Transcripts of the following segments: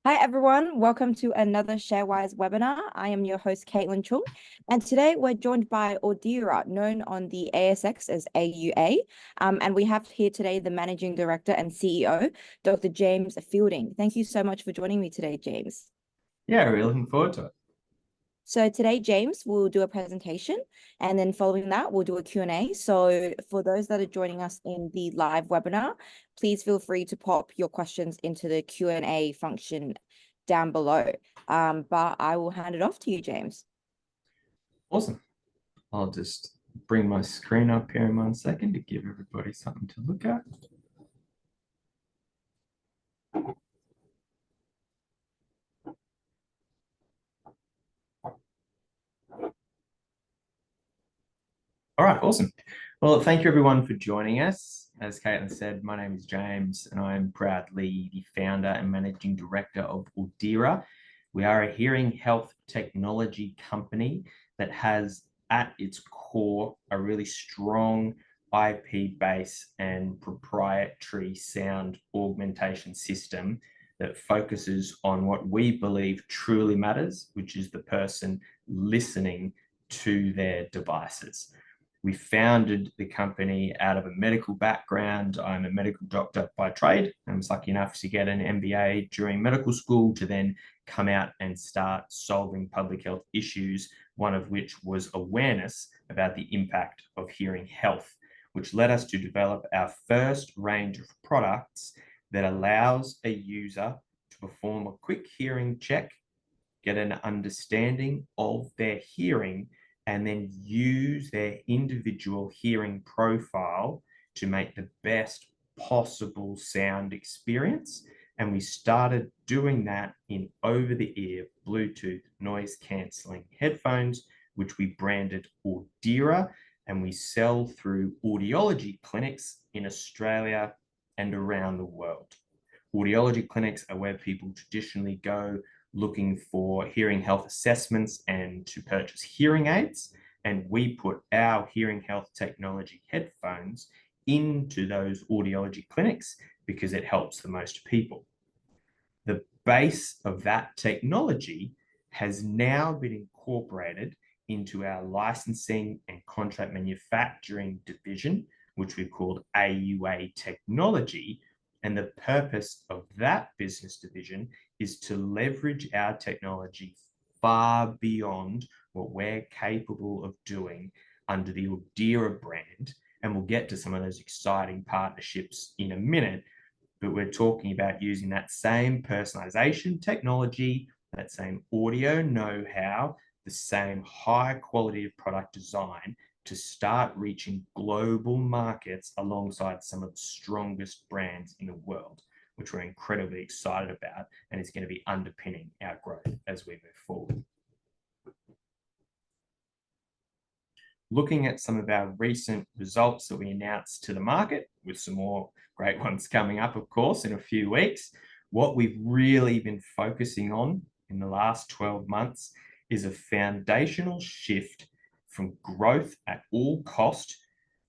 Hi everyone, welcome to another Sharewise webinar. I am your host Caitlin Chung, and today we're joined by Audeara, known on the ASX as AUA, and we have here today the Managing Director and CEO, Dr. James Fielding. Thank you so much for joining me today, James. Yeah, really looking forward to it. So today, James will do a presentation, and then following that, we'll do a Q&A. So for those that are joining us in the live webinar, please feel free to pop your questions into the Q&A function down below. But I will hand it off to you, James. Awesome. I'll just bring my screen up here in 1 second to give everybody something to look at. All right, awesome. Well, thank you everyone for joining us. As Caitlin said, my name is James and I'm proudly the founder and managing director of Audeara. We are a hearing health technology company that has at its core a really strong IP base and proprietary sound augmentation system that focuses on what we believe truly matters, which is the person listening to their devices. We founded the company out of a medical background. I'm a medical doctor by trade. I was lucky enough to get an MBA during medical school to then come out and start solving public health issues, one of which was awareness about the impact of hearing health, which led us to develop our first range of products that allows a user to perform a quick hearing check, get an understanding of their hearing, and then use their individual hearing profile to make the best possible sound experience. And we started doing that in over-the-ear Bluetooth noise cancelling headphones, which we branded Audeara, and we sell through audiology clinics in Australia and around the world. Audiology clinics are where people traditionally go looking for hearing health assessments and to purchase hearing aids. And we put our hearing health technology headphones into those audiology clinics because it helps the most people. The base of that technology has now been incorporated into our licensing and contract manufacturing division, which we've called AUA Technology. And the purpose of that business division is to leverage our technology far beyond what we're capable of doing under the Audeara brand. And we'll get to some of those exciting partnerships in a minute, but we're talking about using that same personalization technology, that same audio know-how, the same high quality of product design to start reaching global markets alongside some of the strongest brands in the world, which we're incredibly excited about, and is going to be underpinning our growth as we move forward. Looking at some of our recent results that we announced to the market, with some more great ones coming up, of course, in a few weeks, what we've really been focusing on in the last 12 months is a foundational shift from growth at all cost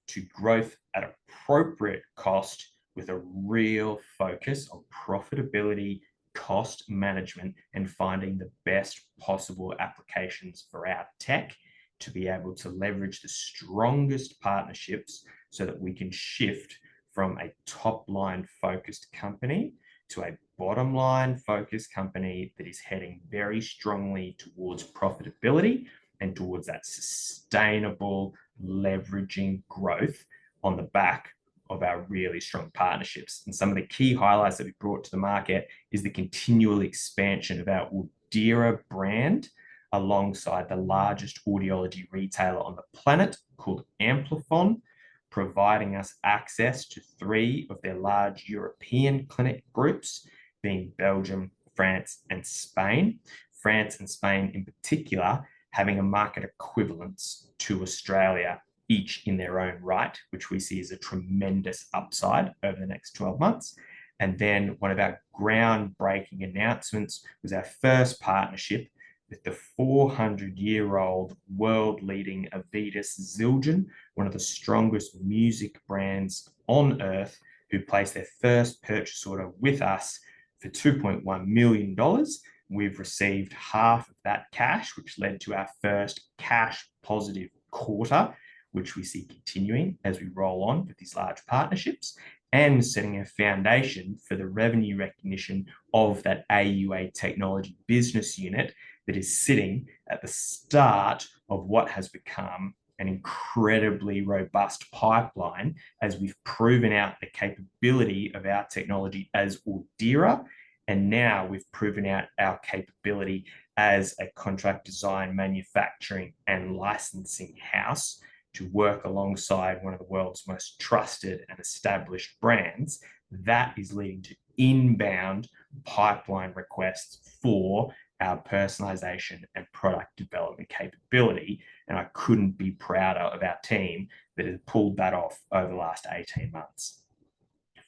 to growth at appropriate cost, with a real focus on profitability, cost management, and finding the best possible applications for our tech to be able to leverage the strongest partnerships so that we can shift from a top line focused company to a bottom line focused company that is heading very strongly towards profitability and towards that sustainable leveraging growth on the back of our really strong partnerships. And some of the key highlights that we brought to the market is the continual expansion of our Audeara brand alongside the largest audiology retailer on the planet called Amplifon, providing us access to 3 of their large European clinic groups, being Belgium, France, and Spain. France and Spain in particular having a market equivalence to Australia, each in their own right, which we see as a tremendous upside over the next 12 months. And then one of our groundbreaking announcements was our first partnership with the 400-year-old world-leading Avedis Zildjian, one of the strongest music brands on earth, who placed their first purchase order with us for $2.1 million. We've received half of that cash, which led to our first cash positive quarter, which we see continuing as we roll on with these large partnerships, and setting a foundation for the revenue recognition of that AUA technology business unit that is sitting at the start of what has become an incredibly robust pipeline as we've proven out the capability of our technology as Audeara, and now we've proven out our capability as a contract design, manufacturing, and licensing house to work alongside one of the world's most trusted and established brands. That is leading to inbound pipeline requests for our personalization and product development capability. And I couldn't be prouder of our team that has pulled that off over the last 18 months.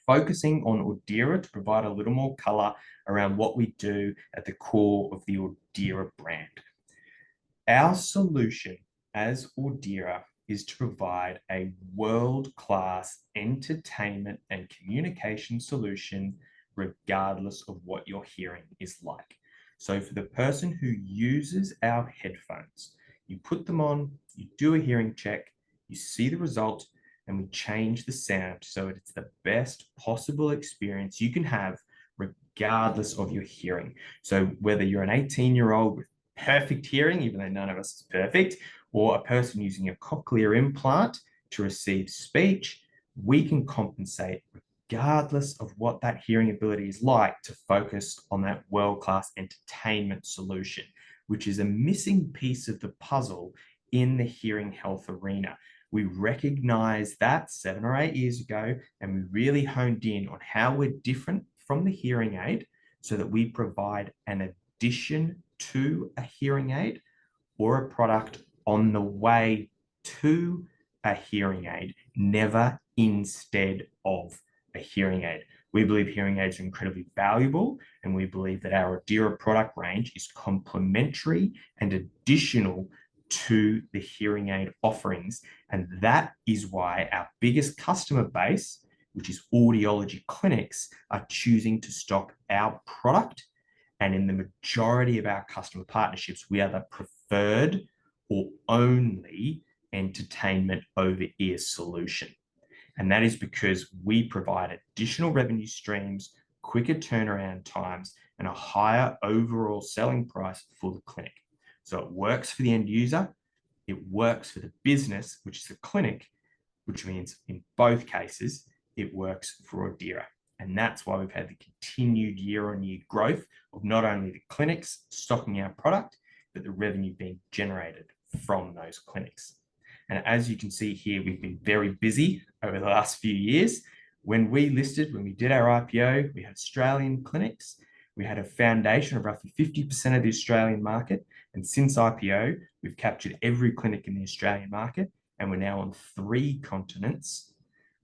Focusing on Audeara to provide a little more color around what we do at the core of the Audeara brand. Our solution as Audeara is to provide a world-class entertainment and communication solution regardless of what your hearing is like. So for the person who uses our headphones, you put them on, you do a hearing check, you see the result, and we change the sound so it's the best possible experience you can have regardless of your hearing. So whether you're an 18-year-old with perfect hearing, even though none of us is perfect, or a person using a cochlear implant to receive speech, we can compensate regardless of what that hearing ability is like to focus on that world-class entertainment solution, which is a missing piece of the puzzle in the hearing health arena. We recognized that 7 or 8 years ago, and we really honed in on how we're different from the hearing aid so that we provide an addition to a hearing aid or a product on the way to a hearing aid, never instead of a hearing aid. We believe hearing aids are incredibly valuable, and we believe that our Audeara product range is complementary and additional to the hearing aid offerings. And that is why our biggest customer base, which is audiology clinics, are choosing to stock our product. And in the majority of our customer partnerships, we are the preferred or only entertainment over-ear solution. And that is because we provide additional revenue streams, quicker turnaround times, and a higher overall selling price for the clinic. So it works for the end user, it works for the business, which is the clinic, which means in both cases, it works for Audeara. And that's why we've had the continued year-on-year growth of not only the clinics stocking our product, but the revenue being generated from those clinics. And as you can see here, we've been very busy over the last few years. When we did our IPO, we had Australian clinics. We had a foundation of roughly 50% of the Australian market. And since IPO, we've captured every clinic in the Australian market. And we're now on 3 continents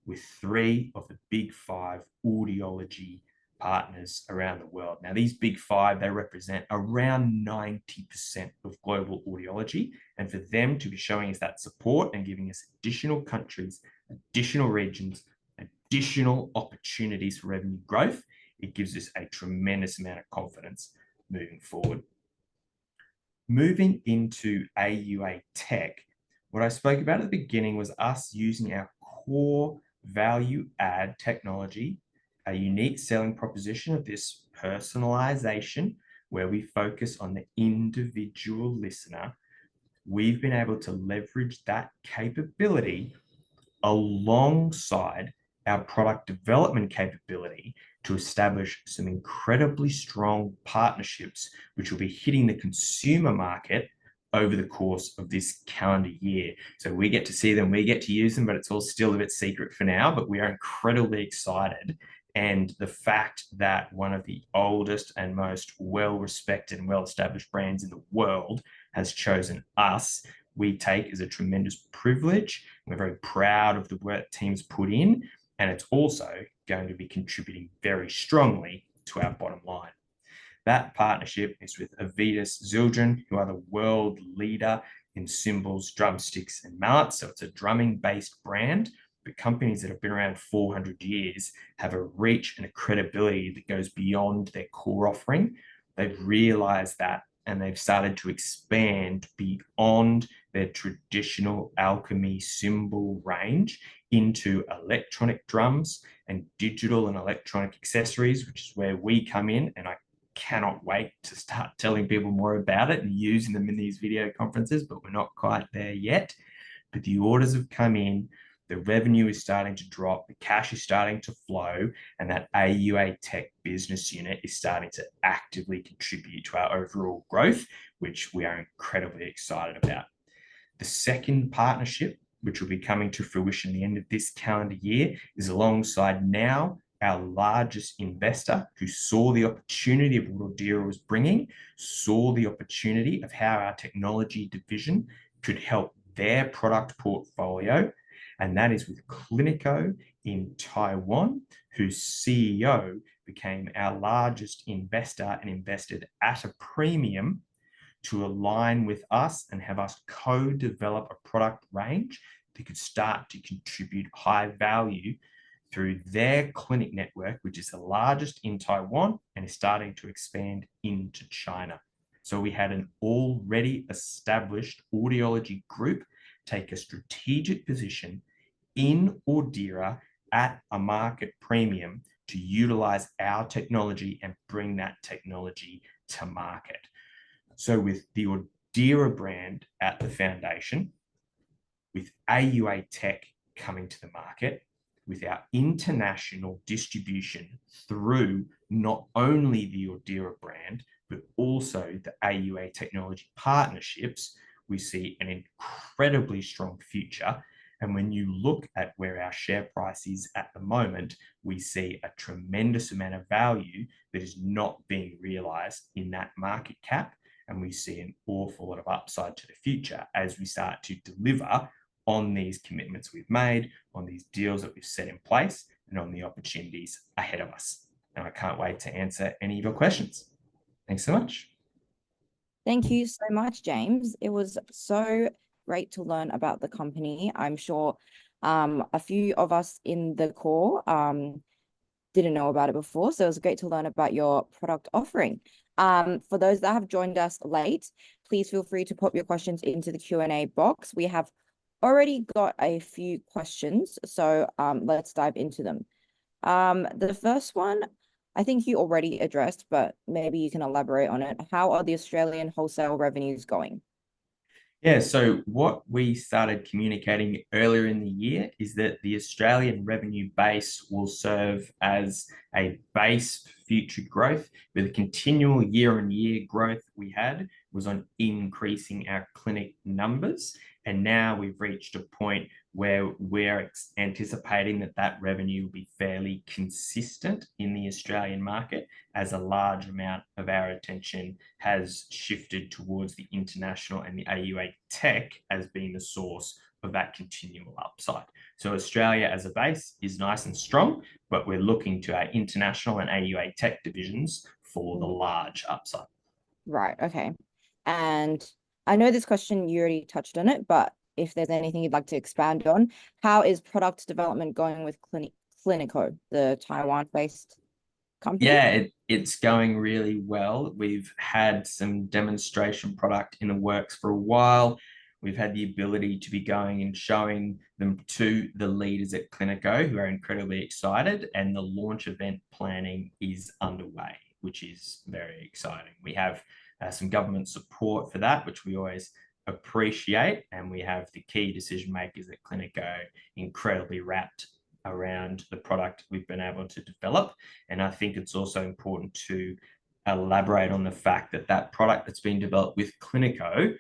with 3 of the big 5 audiology partners around the world. Now, these big 5, they represent around 90% of global audiology. And for them to be showing us that support and giving us additional countries, additional regions, additional opportunities for revenue growth, it gives us a tremendous amount of confidence moving forward. Moving into AUA tech, what I spoke about at the beginning was us using our core value add technology, a unique selling proposition of this personalization, where we focus on the individual listener. We've been able to leverage that capability alongside our product development capability to establish some incredibly strong partnerships, which will be hitting the consumer market over the course of this calendar year. So we get to see them, we get to use them, but it's all still a bit secret for now, but we are incredibly excited. And the fact that one of the oldest and most well-respected and well-established brands in the world has chosen us, we take as a tremendous privilege. We're very proud of the work teams put in, and it's also going to be contributing very strongly to our bottom line. That partnership is with Avedis Zildjian, who are the world leader in cymbals, drumsticks, and mallets. So it's a drumming-based brand, but companies that have been around 400 years have a reach and a credibility that goes beyond their core offering. They've realized that, and they've started to expand beyond their traditional alchemy symbol range into electronic drums and digital and electronic accessories, which is where we come in. And I cannot wait to start telling people more about it and using them in these video conferences, but we're not quite there yet. But the orders have come in, the revenue is starting to drop, the cash is starting to flow, and that AUA Tech business unit is starting to actively contribute to our overall growth, which we are incredibly excited about. The second partnership, which will be coming to fruition at the end of this calendar year, is alongside now our largest investor, who saw the opportunity of what Audeara was bringing, saw the opportunity of how our technology division could help their product portfolio, and that is with Clinico in Taiwan, whose CEO became our largest investor and invested at a premium to align with us and have us co-develop a product range that could start to contribute high value through their clinic network, which is the largest in Taiwan and is starting to expand into China. So we had an already established audiology group take a strategic position in Audeara at a market premium to utilize our technology and bring that technology to market. So with the Audeara brand at the foundation, with AUA Tech coming to the market, with our international distribution through not only the Audeara brand, but also the AUA technology partnerships, we see an incredibly strong future. And when you look at where our share price is at the moment, we see a tremendous amount of value that is not being realized in that market cap. And we see an awful lot of upside to the future as we start to deliver on these commitments we've made, on these deals that we've set in place, and on the opportunities ahead of us. And I can't wait to answer any of your questions. Thanks so much. Thank you so much, James. It was so great to learn about the company. I'm sure a few of us in the call didn't know about it before, so it was great to learn about your product offering. For those that have joined us late, please feel free to pop your questions into the Q&A box. We have already got a few questions, so let's dive into them. The first one, I think you already addressed, but maybe you can elaborate on it. How are the Australian wholesale revenues going? Yeah, so what we started communicating earlier in the year is that the Australian revenue base will serve as a base for future growth, with a continual year-on-year growth we had was on increasing our clinic numbers. And now we've reached a point where we're anticipating that that revenue will be fairly consistent in the Australian market, as a large amount of our attention has shifted towards the international and the AUA Tech as being the source of that continual upside. So Australia as a base is nice and strong, but we're looking to our international and AUA Tech divisions for the large upside. Right, okay. And I know this question, you already touched on it, but if there's anything you'd like to expand on, how is product development going with Clinico, the Taiwan-based company? Yeah, it's going really well. We've had some demonstration product in the works for a while. We've had the ability to be going and showing them to the leaders at Clinico, who are incredibly excited, and the launch event planning is underway, which is very exciting. We have some government support for that, which we always appreciate, and we have the key decision makers at Clinico incredibly wrapped around the product we've been able to develop. And I think it's also important to elaborate on the fact that that product that's been developed with Clinico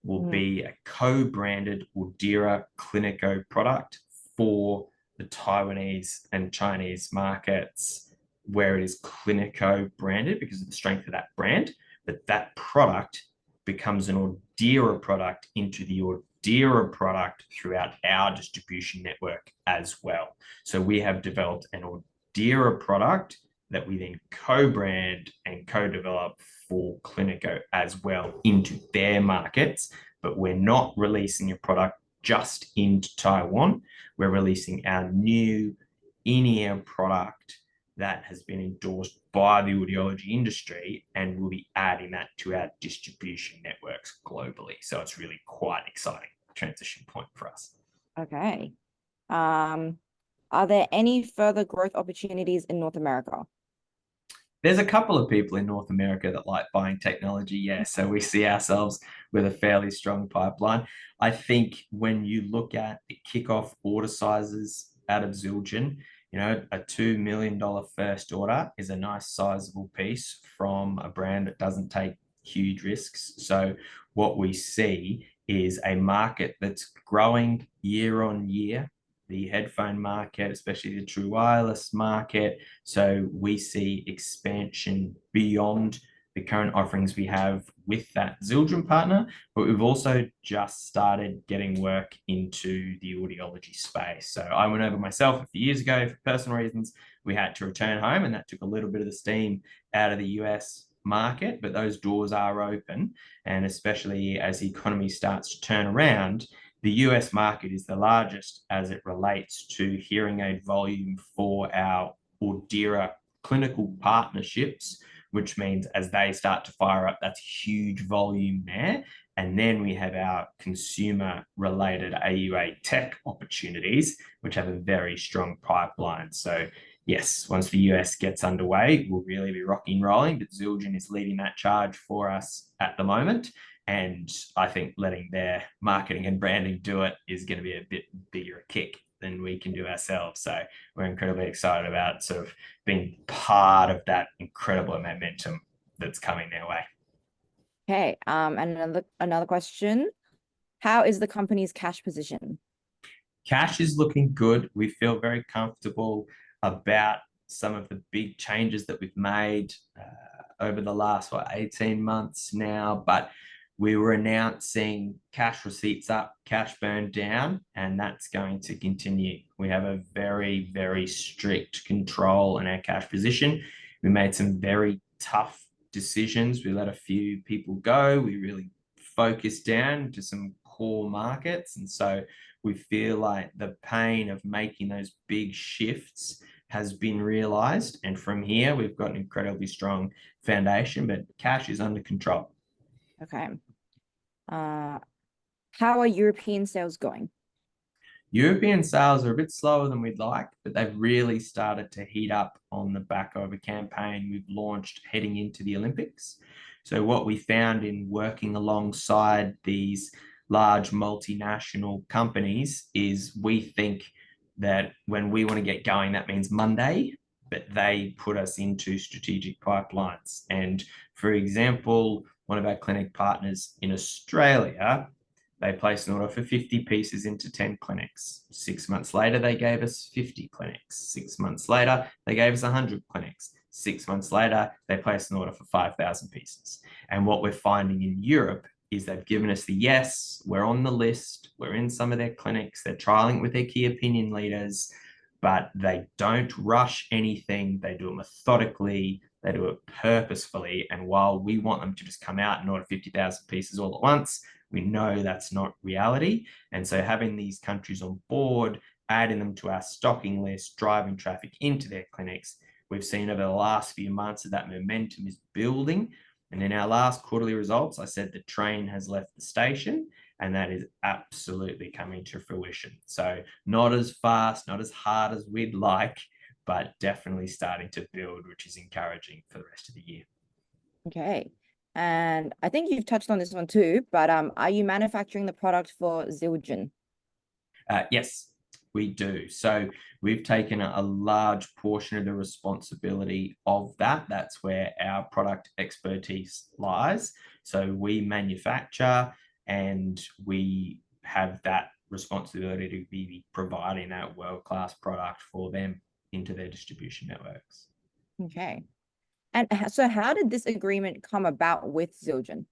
will be a co-branded Audeara Clinico product for the Taiwanese and Chinese markets, where it is Clinico branded because of the strength of that brand. But that product becomes an Audeara product into the Audeara product throughout our distribution network as well. So we have developed an Audeara product that we then co-brand and co-develop for Clinico as well into their markets, but we're not releasing a product just into Taiwan. We're releasing our new in-ear product that has been endorsed by the audiology industry, and we'll be adding that to our distribution networks globally. So it's really quite an exciting transition point for us. Okay. Are there any further growth opportunities in North America? There's a couple of people in North America that like buying technology, yeah. So we see ourselves with a fairly strong pipeline. I think when you look at the kickoff order sizes out of Zildjian, you know, a $2 million first order is a nice sizable piece from a brand that doesn't take huge risks. So what we see is a market that's growing year on year, the headphone market, especially the true wireless market. So we see expansion beyond the current offerings we have with that Zildjian partner, but we've also just started getting work into the audiology space. So I went over myself a few years ago for personal reasons. We had to return home, and that took a little bit of the steam out of the US market, but those doors are open. And especially as the economy starts to turn around, the US market is the largest as it relates to hearing aid volume for our Audeara clinical partnerships, which means as they start to fire up, that's huge volume there. And then we have our consumer related AUA tech opportunities, which have a very strong pipeline. So yes, once the US gets underway, we'll really be rocking and rolling, but Zildjian is leading that charge for us at the moment. And I think letting their marketing and branding do it is going to be a bit bigger a kick than we can do ourselves. So we're incredibly excited about sort of being part of that incredible momentum that's coming their way. Okay. And another question. How is the company's cash position? Cash is looking good. We feel very comfortable about some of the big changes that we've made over the last 18 months now, but we were announcing cash receipts up, cash burn down, and that's going to continue. We have a very, very strict control on our cash position. We made some very tough decisions. We let a few people go. We really focused down to some core markets. And so we feel like the pain of making those big shifts has been realized. And from here, we've got an incredibly strong foundation, but cash is under control. Okay. How are European sales going? European sales are a bit slower than we'd like, but they've really started to heat up on the back of a campaign we've launched heading into the Olympics. So what we found in working alongside these large multinational companies is we think that when we want to get going, that means Monday, but they put us into strategic pipelines. And for example, one of our clinic partners in Australia, they placed an order for 50 pieces into 10 clinics. 6 months later, they gave us 50 clinics. 6 months later, they gave us 100 clinics. 6 months later, they placed an order for 5,000 pieces. And what we're finding in Europe is they've given us the yes, we're on the list, we're in some of their clinics, they're trialing with their key opinion leaders, but they don't rush anything. They do it methodically, they do it purposefully. And while we want them to just come out and order 50,000 pieces all at once, we know that's not reality. And so having these countries on board, adding them to our stocking list, driving traffic into their clinics, we've seen over the last few months that momentum is building. And in our last quarterly results, I said the train has left the station, and that is absolutely coming to fruition. So not as fast, not as hard as we'd like, but definitely starting to build, which is encouraging for the rest of the year. Okay. And I think you've touched on this one too, but are you manufacturing the product for Zildjian? Yes, we do. So we've taken a large portion of the responsibility of that. That's where our product expertise lies. So we manufacture and we have that responsibility to be providing that world-class product for them into their distribution networks. Okay. And so how did this agreement come about with Zildjian?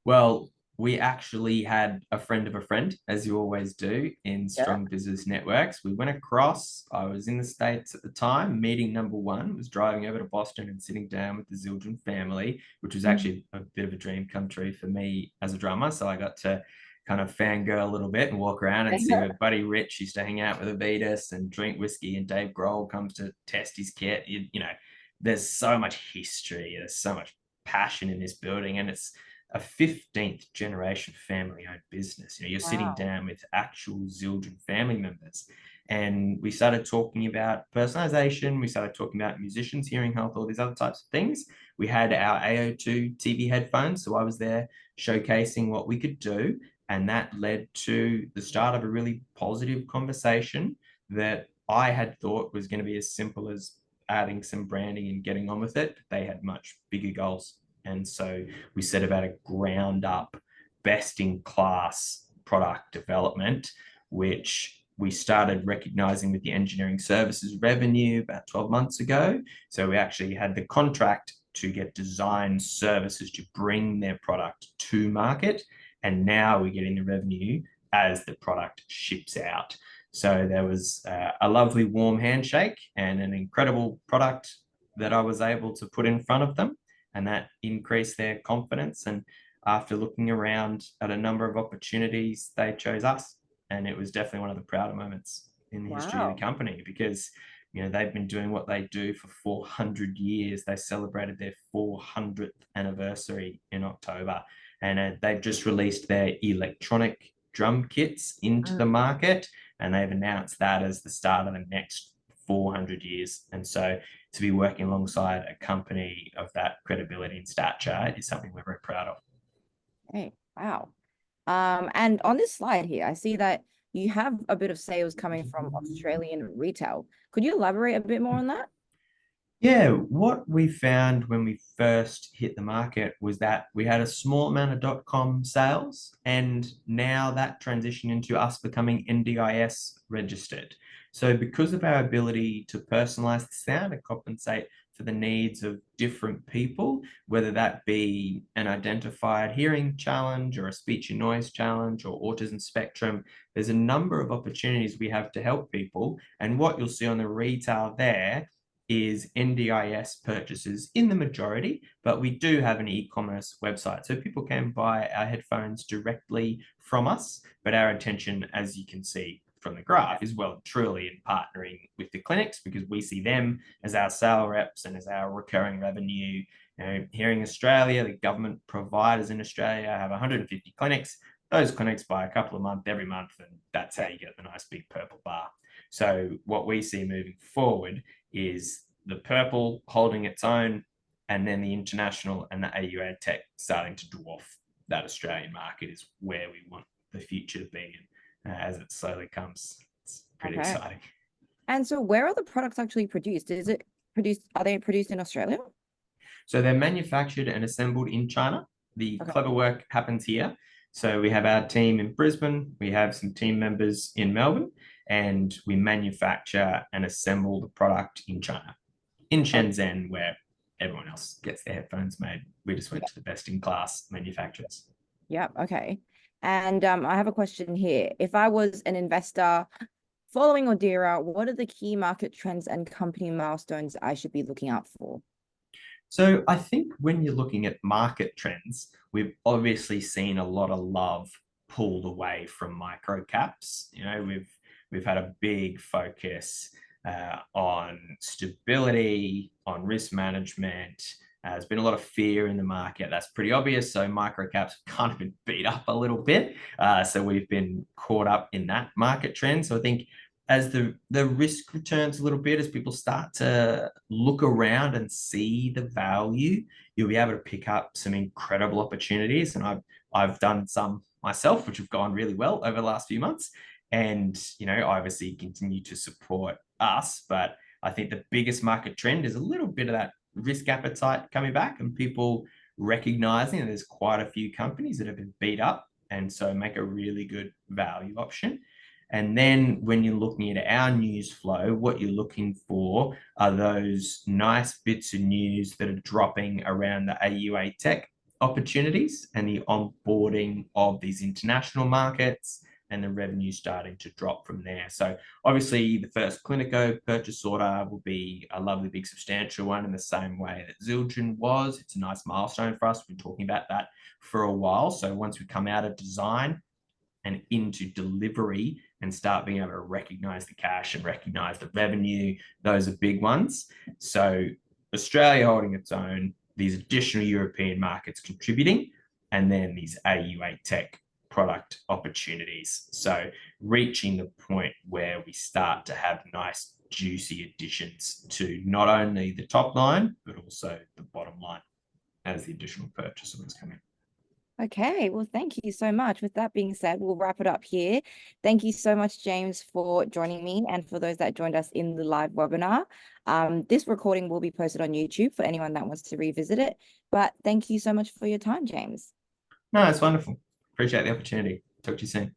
Well, we actually had a friend of a friend, as you always do in strong business networks. We went across, I was in the States at the time, meeting number one, was driving over to Boston and sitting down with the Zildjian family, which was actually a bit of a dream come true for me as a drummer. So I got to kind of fangirl a little bit and walk around and see where Buddy Rich used to hang out with Avedis and drink whiskey, and Dave Grohl comes to test his kit. You know, there's so much history, there's so much passion in this building, and it's a 15th generation family-owned business. You know, you're sitting down with actual Zildjian family members. And we started talking about personalization. We started talking about musicians, hearing health, all these other types of things. We had our AO2 TV headphones. So I was there showcasing what we could do. And that led to the start of a really positive conversation that I had thought was going to be as simple as adding some branding and getting on with it. They had much bigger goals. And so we set about a ground up, best in class product development, which we started recognizing with the engineering services revenue about 12 months ago. So we actually had the contract to get design services to bring their product to market. And now we're getting the revenue as the product ships out. So there was a lovely warm handshake and an incredible product that I was able to put in front of them. And that increased their confidence. And after looking around at a number of opportunities, they chose us. And it was definitely one of the prouder moments in the history of the company, because, you know, they've been doing what they do for 400 years. They celebrated their 400th anniversary in October, and they've just released their electronic drum kits into the market, and they've announced that as the start of the next 400 years. And so to be working alongside a company of that credibility and stature is something we're very proud of. Hey, wow. And on this slide here, I see that you have a bit of sales coming from Australian retail. Could you elaborate a bit more on that? Yeah, what we found when we first hit the market was that we had a small amount of .com sales, and now that transitioned into us becoming NDIS registered. So because of our ability to personalize the sound and compensate for the needs of different people, whether that be an identified hearing challenge or a speech and noise challenge or autism spectrum, there's a number of opportunities we have to help people. And what you'll see on the retail there is NDIS purchases in the majority, but we do have an e-commerce website. So people can buy our headphones directly from us, but our intention, as you can see from the graph, is well and truly in partnering with the clinics, because we see them as our sales reps and as our recurring revenue. You know, here in Australia, the government providers in Australia have 150 clinics. Those clinics buy a couple of months every month, and that's how you get the nice big purple bar. So what we see moving forward is the purple holding its own, and then the international and the AUA tech starting to dwarf that Australian market is where we want the future to be. And as it slowly comes, it's pretty exciting. And so where are the products actually produced? Are they produced in Australia? So they're manufactured and assembled in China. The clever work happens here. So we have our team in Brisbane, we have some team members in Melbourne, and we manufacture and assemble the product in China, in Shenzhen, where everyone else gets their headphones made. We just went to the best in class manufacturers. Yeah. Okay. And I have a question here. If I was an investor following Audeara, what are the key market trends and company milestones I should be looking out for? So I think when you're looking at market trends, we've obviously seen a lot of love pulled away from micro caps. You know, we've had a big focus on stability, on risk management. There's been a lot of fear in the market. That's pretty obvious. So micro caps have kind of been beat up a little bit. So we've been caught up in that market trend. So I think as the risk returns a little bit, as people start to look around and see the value, you'll be able to pick up some incredible opportunities. And I've done some myself, which have gone really well over the last few months. And, you know, obviously continue to support us. But I think the biggest market trend is a little bit of that risk appetite coming back, and people recognizing that there's quite a few companies that have been beat up, and so make a really good value option. And then when you're looking at our news flow, what you're looking for are those nice bits of news that are dropping around the AUA tech opportunities and the onboarding of these international markets, and the revenue starting to drop from there. So obviously the first Clinico purchase order will be a lovely big substantial one in the same way that Zildjian was. It's a nice milestone for us. We've been talking about that for a while. So once we come out of design, and into delivery and start being able to recognize the cash and recognize the revenue. Those are big ones. So Australia holding its own, these additional European markets contributing, and then these AUA tech product opportunities. So reaching the point where we start to have nice, juicy additions to not only the top line, but also the bottom line as the additional purchase orders come in. Okay, well, thank you so much. With that being said, we'll wrap it up here. Thank you so much, James, for joining me, and for those that joined us in the live webinar. This recording will be posted on YouTube for anyone that wants to revisit it. But thank you so much for your time, James. No, it's wonderful. Appreciate the opportunity. Talk to you soon.